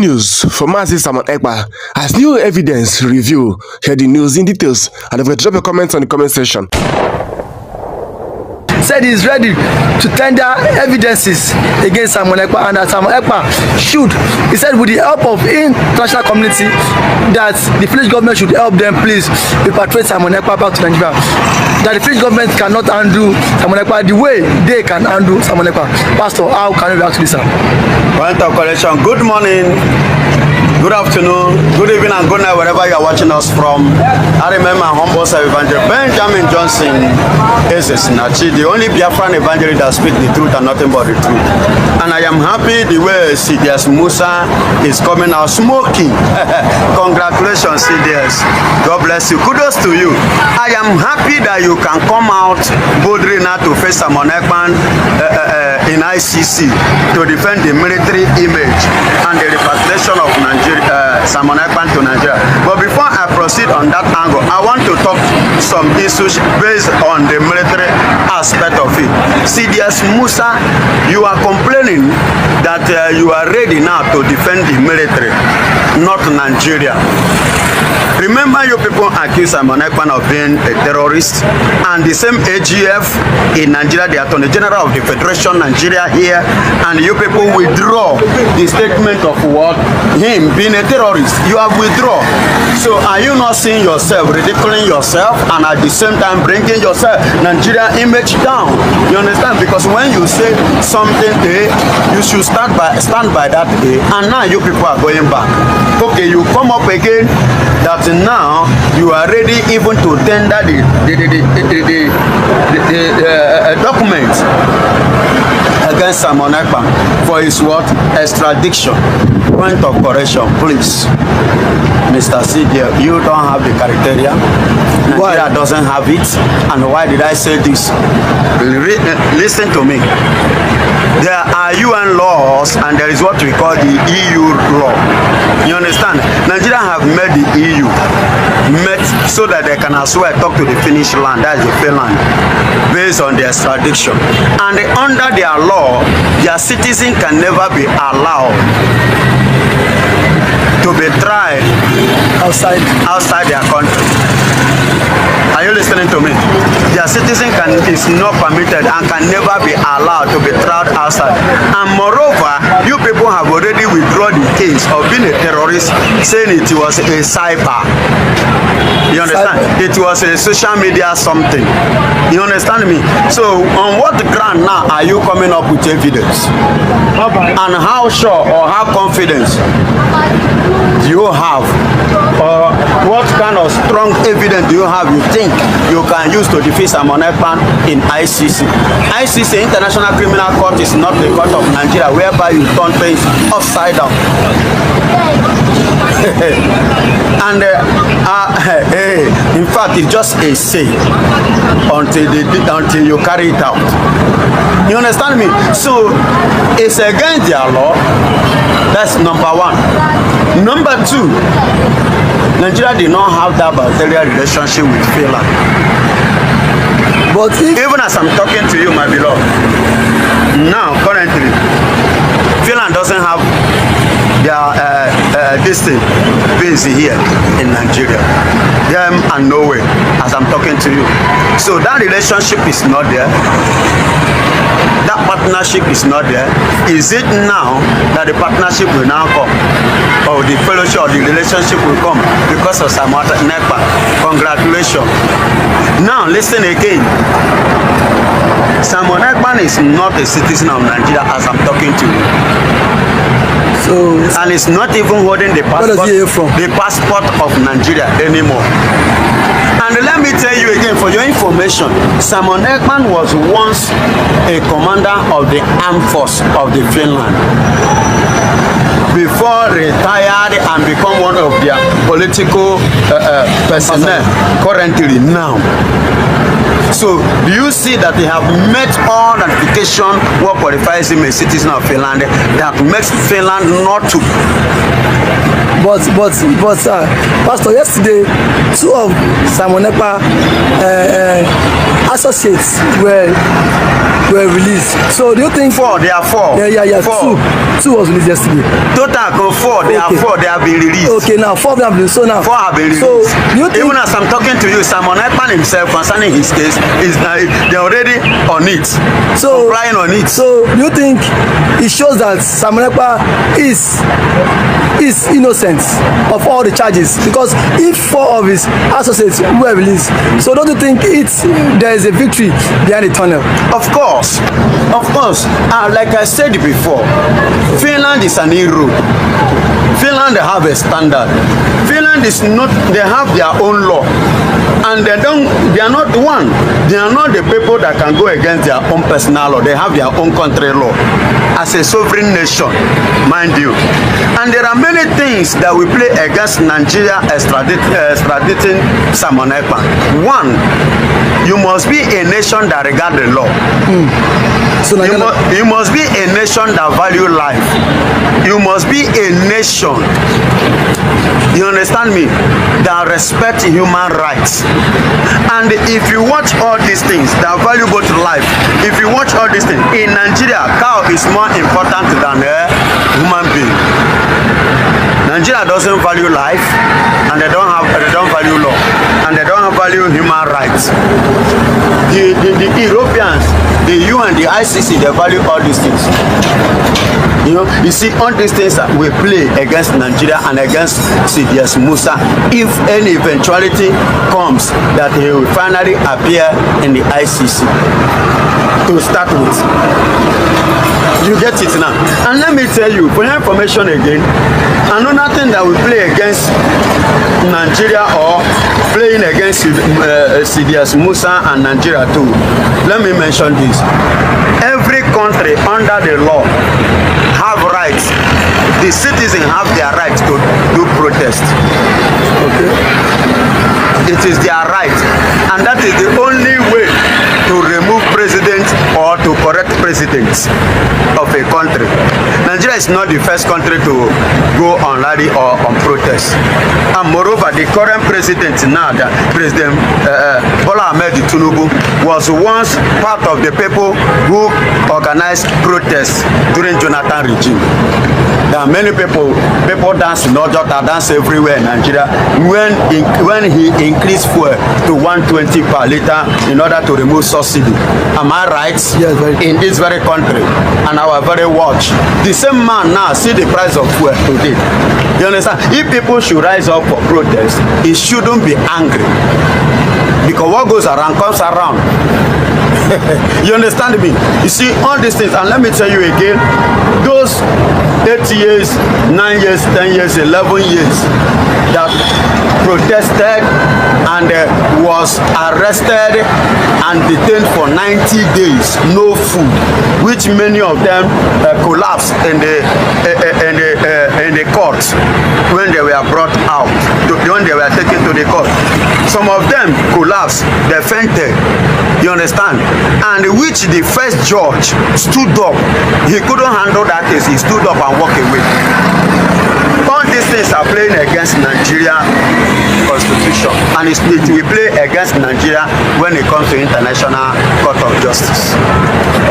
news for Mazi Simon Ekpa as new evidence review. Hear the news in details and if you drop your comments on the comment section. Said he's ready to tender evidences against Simon Ekpa, and that Simon Ekpa should, he said, with the help of international community, that the Finnish government should help them please repatriate Simon Ekpa back to Nigeria. That the Finnish government cannot undo Simon Ekpa the way they can undo Simon Ekpa. Pastor, how can we react to this? Point of correction. Good morning, good afternoon, good evening, and good night wherever you are watching us from. I remember humble evangelist Benjamin Johnson is the only Biafran evangelist that speaks the truth and nothing but the truth. And I am happy the way CDS Musa is coming out smoking. Congratulations, CDS. God bless you. Kudos to you. I am happy that you can come out boldly now to face Simon Ekpa in ICC to defend the military image and the repatriation of Nigeria, Simon Ekpa to Nigeria. But before I proceed on that angle, I want to talk some issues based on the military aspect of it. CDS Musa, you are complaining that you are ready now to defend the military, not Nigeria. Remember, you people accuse Simon Ekpa of being a terrorist, and the same AGF in Nigeria, the Attorney General of the Federation Nigeria here, and you people withdraw the statement of what? Him being a terrorist. You have withdrawn. So are you not seeing yourself, ridiculing yourself, and at the same time bringing yourself Nigeria image down? You understand? Because when you say something A, you should stand by that A, and now you people are going back. Okay, you come up again that now you are ready even to tender the document against Simon Ekpa for his what? Extradition. Point of correction, please. Mr. CJ, you don't have the criteria. Nigeria doesn't have it. And why did I say this? Listen to me. There are UN laws and there is what we call the EU law. You understand? Nigeria have met the EU, met so that they can as well talk to the Finnish land, that is the Finland, based on their extradition. And under their law, their citizens can never be allowed to be tried outside their country. Are you listening to me? Their citizen is not permitted and can never be allowed to be tried outside. And moreover, you people have already withdrawn the case of being a terrorist, saying it was a cyber. You understand? It was a social media something. You understand me? So on what ground now are you coming up with evidence? And how sure or how confident do you have? Or what kind of strong evidence do you have you think you can use to defeat Simon Ekpa in ICC? ICC, International Criminal Court, is not the court of Nigeria whereby you turn things upside down. And in fact, it's just a say until you carry it out. You understand me? So it's against their law. That's number one. Number two, Nigeria did not have that bilateral relationship with Finland. But even as I'm talking to you, my beloved, now currently, Finland doesn't have their distant base here in Nigeria. Them and Norway, as I'm talking to you. So that relationship is not there. That partnership is not there. Is it now that the partnership will now come? Or the fellowship or the relationship will come because of Simon Ekpa? Congratulations. Now listen again. Simon Ekpa is not a citizen of Nigeria as I'm talking to you. So, and it's not even holding the passport of Nigeria anymore. And let me tell you again, for your information, Simon Ekpa was once a commander of the armed force of the Finland before retired and become one of their political personnel currently now. So do you see that they have met all ratification what qualifies him a citizen of Finland that makes Finland not to Pastor, yesterday, 2 of Simon Ekpa associates were released. So do you think 4? There are 4. Yeah. 4. 2 was released yesterday. Total 4. There are 4. They have been released. Okay, now 4 have been released. So now 4 have been released. So do you think, even as I'm talking to you, Simon Ekpa himself concerning his case is they're already on it. So complying on it. So do you think it shows that Simon Ekpa is innocent of all the charges? Because if 4 of his associates were released, so don't you think there is a victory behind the tunnel? Of course. Like I said before, Finland is an hero. Finland, they have a standard. Finland is not, they have their own law, and they are not the people that can go against their own personal law. They have their own country law as a sovereign nation, mind you. And there are many things that we play against Nigeria extraditing Simon Ekpa. 1, you must be a nation that regard the law. So you must be a nation that value life. You must be a nation, you understand me, that respect human rights. And if you watch all these things that value both life, if you watch all these things in Nigeria, cow is more important than a human being. Nigeria doesn't value life, and they don't value law, and they don't value human rights. The Europeans, the UN, the ICC, they value all these things. You see, all these things that we play against Nigeria and against CDS Musa, if any eventuality comes that he will finally appear in the ICC to start with. You get it now. And let me tell you, for your information again, another thing that we play against Nigeria or playing against CDS Musa and Nigeria too, let me mention this. Every country under the law have rights. The citizens have their right to do protest. Okay? It is their right, and that is the only way to remove president or to correct presidents of a country. Nigeria is not the first country to go on rally or on protest. And moreover, the current president now, President Bola Ahmed Tinubu, was once part of the people who organized protests during Jonathan regime. There are many people dance in Ojota, dance everywhere in Nigeria when he increased fuel to 120 per liter in order to remove subsidy. Am I right? Yes, in this very country and our very watch. The same man now see the price of fuel today. You understand? If people should rise up for protest, it shouldn't be angry, because what goes around comes around. You understand me? You see all these things, and let me tell you again, those 8 years, 9 years, 10 years, 11 years that protested and was arrested and detained for 90 days, no food, which many of them collapsed in the court when they were brought out, when they were taken to the court. Some of them collapsed, they fainted. You understand? And which the first judge stood up. He couldn't handle that case. He stood up and walked away. All these things are playing against Nigeria constitution, and it will play against Nigeria when it comes to International Court of Justice.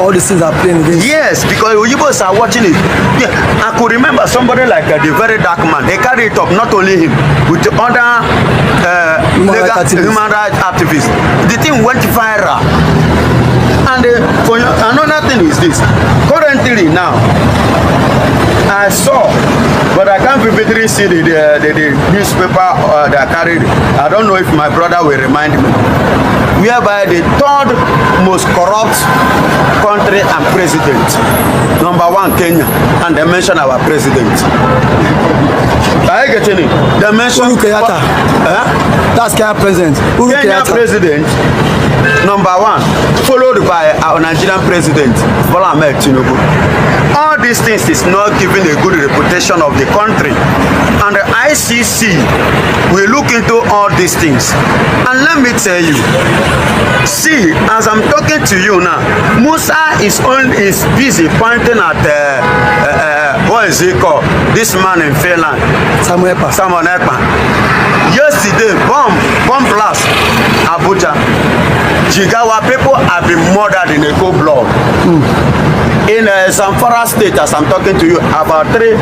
All these things are playing against. Yes, because Oyibos are watching it. Yeah, I could remember somebody like the very dark man. They carry it up, not only him, with the other human rights activists. The thing went viral. And another thing is this. Currently now, I saw, but I can't vividly see the newspaper that carried it. I don't know if my brother will remind me. Whereby the third most corrupt country and president, number 1 Kenya, and they mention our president. Are you getting it? They mention Uhuru Kenyatta. That's Kenya president. Kenya president, number 1, followed by our Nigerian president, Bola Ahmed Tinubu. All these things is not giving a good reputation of the country, and the ICC will look into all these things. And let me tell you, see, as I'm talking to you now, Musa is busy pointing at what is he called? This man in Finland, Samuel Ekpa. Yesterday, bomb blast, Abuja. Jigawa people have been murdered in a cold blood. In Zamfara state, as I'm talking to you, about 3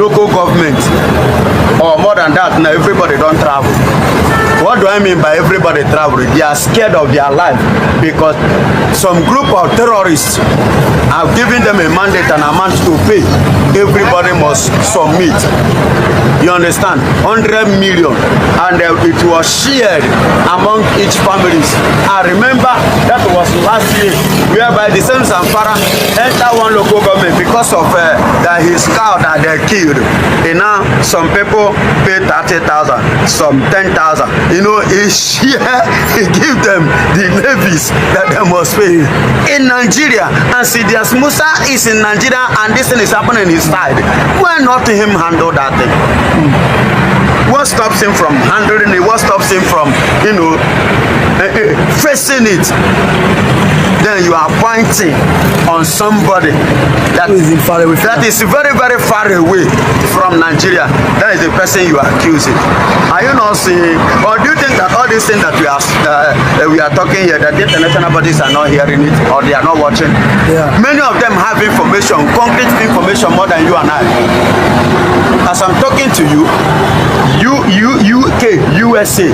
local governments, or more than that, now everybody don't travel. What do I mean by everybody traveling? They are scared of their life because some group of terrorists have given them a mandate and amount to pay. Everybody must submit. You understand? 100 million, and it was shared among each families. I remember that was last year, whereby the same Zamfara entered one local government because of his cow that they killed. And now some people pay 30,000, some 10,000. You know, he give them the levies that they must pay. In Nigeria, and see, there's Musa is in Nigeria, and this thing is happening in his side. Why not him handle that thing? What stops him from handling it? What stops him from, you know, facing it? Then you are pointing on somebody that is very, very far away from Nigeria. That is the person you are accusing. Are you not seeing, or do you think that all these things that we are talking here, that the international bodies are not hearing it, or they are not watching? Yeah. Many of them have information, concrete information, more than you and I. As I'm talking to you, UK, USA,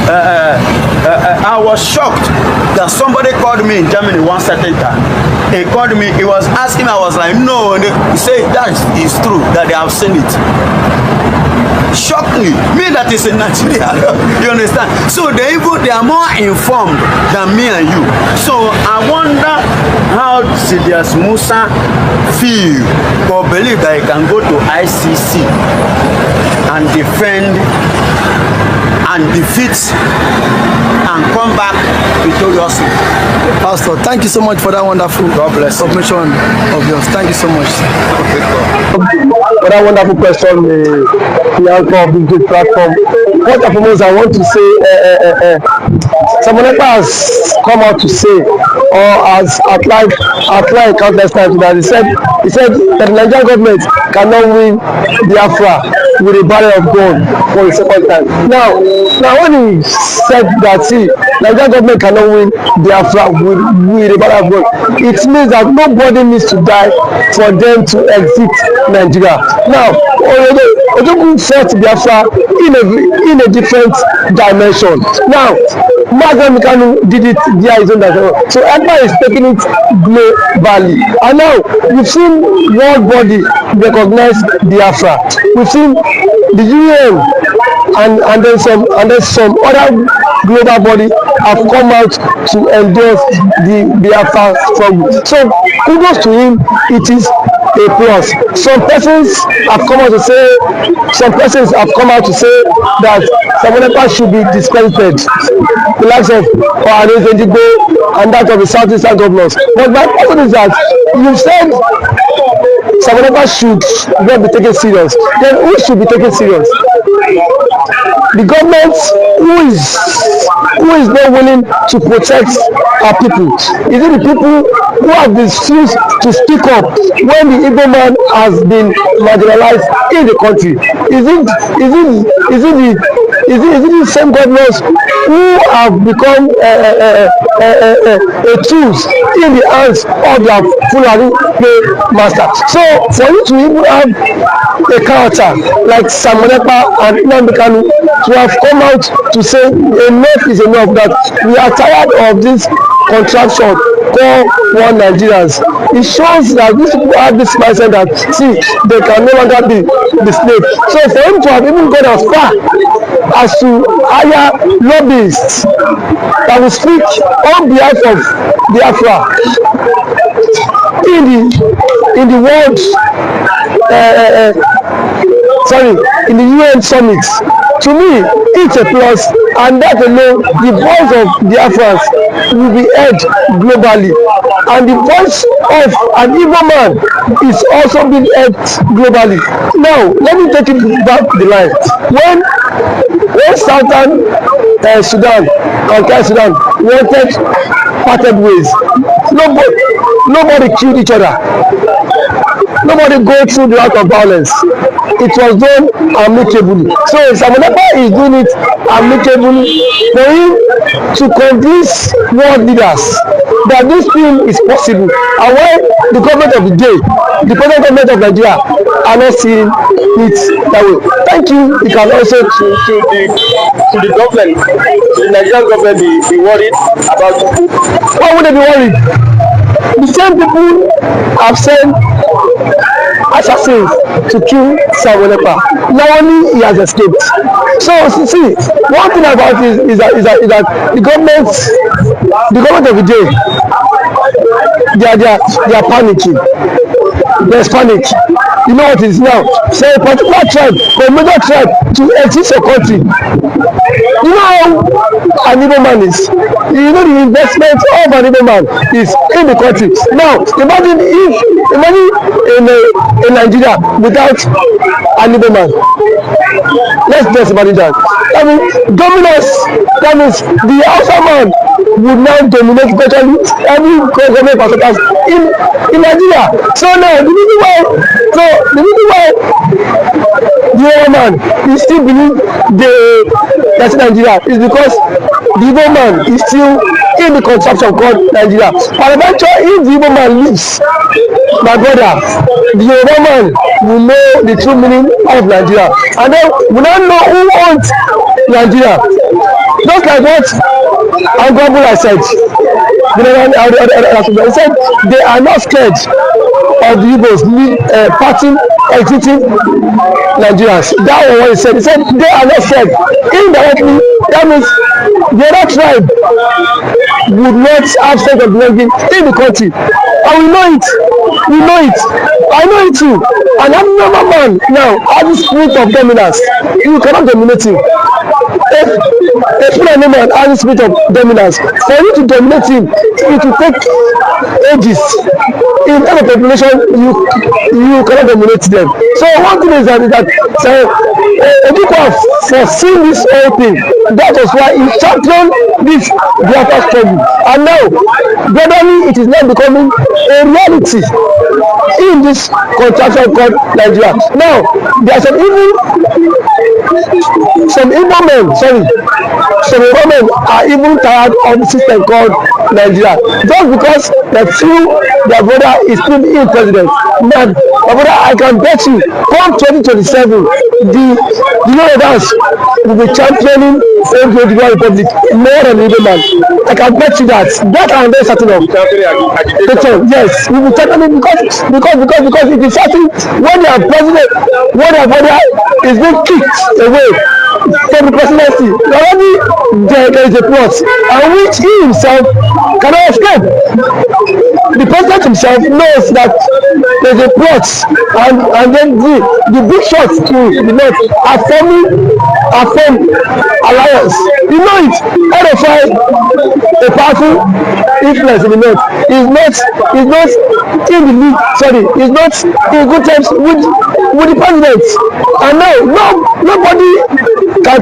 I was shocked that somebody called me in Germany one certain time. He called me, he was asking, I was like, no, and he said that is true, that they have seen it. Shocked me that is in Nigeria. You understand? So they are more informed than me and you. So I wonder how serious Musa feel or believe that he can go to ICC and defend and defeat and come back victoriously. Pastor, thank you so much for that wonderful submission of yours. Thank you so much. For that wonderful question, the answer of this platform. First and foremost, I want to say, someone has come out to say, or has outlined countless times that he said that the Nigerian government cannot win Biafra with a barrel of gun for the second time. Now when he said that, see, Nigerian government cannot win Biafra with a barrel of gun, it means that nobody needs to die for them to exit Nigeria. Now, Ojogun fought Biafra in a different dimension. Now, Mazen Kanu did it via his own dimension. So Ekpa is taking it globally. And now, we've seen world body recognize Biafra. We've seen the UN and then some other global body have come out to endorse the Biafra struggle. So kudos to him, it is a plus. Some persons have come out to say that Ekpa should be discredited, the likes of and that of the Southeastern governors. But my question is that you said Ekpa should not be taken serious. Then who should be taken serious? The government who is not willing to protect our people? Is it the people who have refused to speak up when the Igbo man has been marginalized in the country? Is it the same governors who have become tools in the hands of their Fulani master? So for you to even have a character like Ekpa and Nnamdi Kanu to have come out to say enough is enough, that we are tired of this contraction, call one Nigerians. It shows that these people have this mindset that, see, they can no longer be the slave. So for him to have even gone as far as to hire lobbyists that will speak on behalf of Biafra in the world, in the UN summit, to me it's a plus, and that alone, the voice of Biafrans will be heard globally, and the voice of an Igbo man is also being heard globally. Now let me take it back to the line. When Southern Sudan and Sudan wanted parted ways, nobody killed each other. nobody go through the act of violence. It was done amicably. So Simon Ekpa is doing it amicably for him to convince world leaders that this thing is possible. And when the government of the day, the present government of Nigeria, are not seeing it that way. Thank you. You can also to the government, the Nigerian government be worried about it. Why would they be worried? The same people have sent assassins to kill Simon Ekpa. Now only he has escaped. So see, one thing about it is that the government of the day, they are panicking. There's panic. You know what it is now? Say a particular tribe, a major tribe, to exist your country. You know how an Igbo man is. You know the investment of an Igbo man is in the country. Now imagine in Nigeria without an Igbo man. Let's just imagine that. I mean, dominance. That means the Hausa man would now dominate virtually every government percentage in Nigeria. So now the reason why the Igbo man is still believe that's Nigeria is because the Igbo man is still in the contraption called Nigeria. And eventually, if the Igbo man leaves, my brother, the Igbo man will know the true meaning of Nigeria, and then we don't know who owns Nigeria. Just like what Angwabula said, he said they are not scared of the Igbos parting, exiting Nigerians. That was what he said. He said they are not scared. Indirectly, that means the other tribe would not have sense of belonging in the country. And we know it. We know it. I know it too. And I'm number man now has the spirit of dominance. You cannot dominate him. If Fulani man has the spirit of dominance, for you to dominate him, it will take ages. In every population, you cannot dominate them. So one thing is that people have foreseen this whole thing. That was why he championed this Biafra struggle. And now, gradually, it is now becoming a reality in this contraction called Nigeria. Now, there are some Igbo men are even tired of the system called Nigeria. Just because they feel their brother is still in president. Now, my brother, I can bet you, come 2027, the Yorubas will be championing the Republic more than the Igbo man. I can bet you that. That I'm very certain of. Yes, we will championing because it is certain when their president, when their brother is being kicked away from the presidency, already there is a plot, and which he himself cannot escape. The president himself knows that there is a plot, and then the big shots to the north are forming alliance. You know it. RFI, a powerful influence in the north, is not in the league. Sorry, is not in good terms with the president. And now nobody can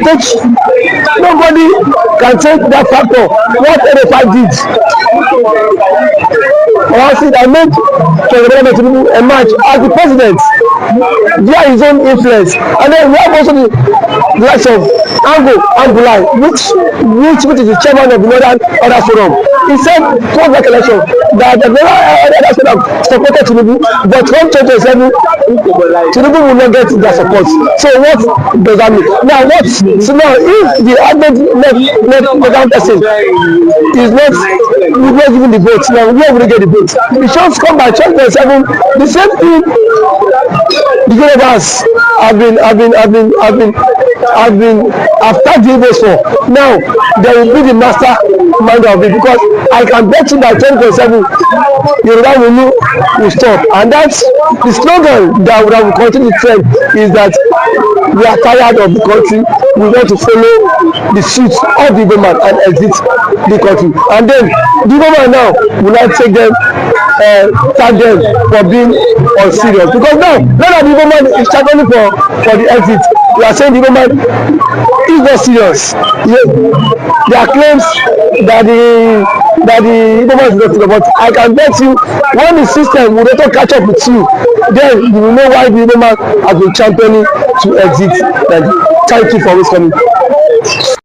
take that factor. What RFI did. I made President Tinubu emerge as the president via his own influence, and then we have also the likes of Angulai, which is the chairman of the Northern Order Forum. He said for that election that the other side have supported Tinubu, but from 2027 Tinubu will not get their support. So what does that mean? Now if the advent person is not giving the vote, now where will they get the vote? The shots come by 2027. The same thing the Yorubas have tagged the Igbos for. Now they will be the mastermind of it, because I can bet you that 2027 Yoruba will stop, and that's the slogan that will continue to trend, is that we are tired of the country, we want to follow the suit of the Igbo man and exit the country. And then the Igbo man now will not take them, tag them for being unserious, because now that the Igbo man is struggling for the exit, we are saying the Igbo man is not serious. There are claims that that the Igbo man is not together, but I can bet you when the system will later catch up with you, then you will know why the Igbo man has been championing to exit. Thank you for always coming.